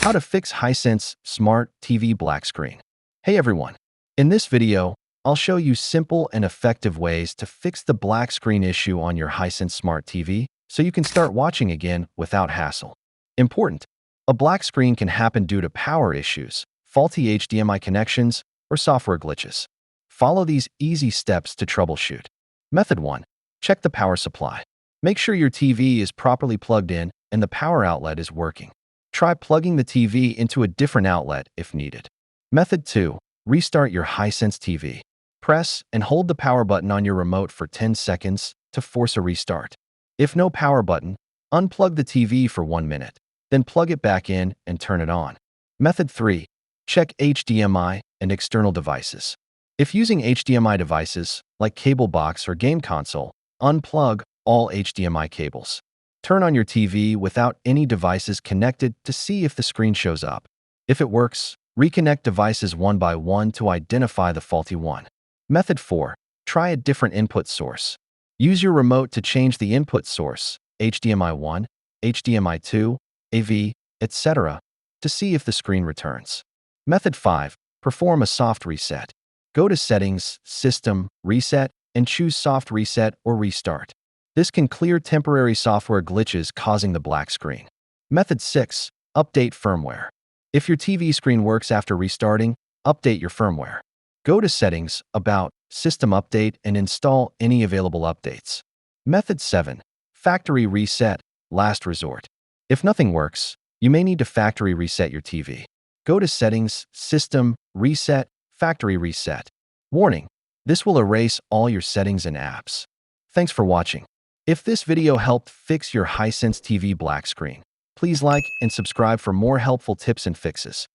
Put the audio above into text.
How to fix Hisense Smart TV black screen. Hey everyone! In this video, I'll show you simple and effective ways to fix the black screen issue on your Hisense Smart TV so you can start watching again without hassle. Important: a black screen can happen due to power issues, faulty HDMI connections, or software glitches. Follow these easy steps to troubleshoot. Method 1. Check the power supply. Make sure your TV is properly plugged in and the power outlet is working. Try plugging the TV into a different outlet if needed. Method 2. Restart your Hisense TV. Press and hold the power button on your remote for 10 seconds to force a restart. If no power button, unplug the TV for 1 minute. Then plug it back in and turn it on. Method 3. Check HDMI and external devices. If using HDMI devices, like cable box or game console, unplug all HDMI cables. Turn on your TV without any devices connected to see if the screen shows up. If it works, reconnect devices one by one to identify the faulty one. Method 4. Try a different input source. Use your remote to change the input source, HDMI 1, HDMI 2, AV, etc., to see if the screen returns. Method 5. Perform a soft reset. Go to Settings, System, Reset, and choose Soft Reset or Restart. This can clear temporary software glitches causing the black screen. Method 6. Update firmware. If your TV screen works after restarting, update your firmware. Go to Settings, About, System Update, and install any available updates. Method 7. Factory reset, last resort. If nothing works, you may need to factory reset your TV. Go to Settings, System, Reset, Factory Reset. Warning: this will erase all your settings and apps. Thanks for watching. If this video helped fix your Hisense TV black screen, please like and subscribe for more helpful tips and fixes.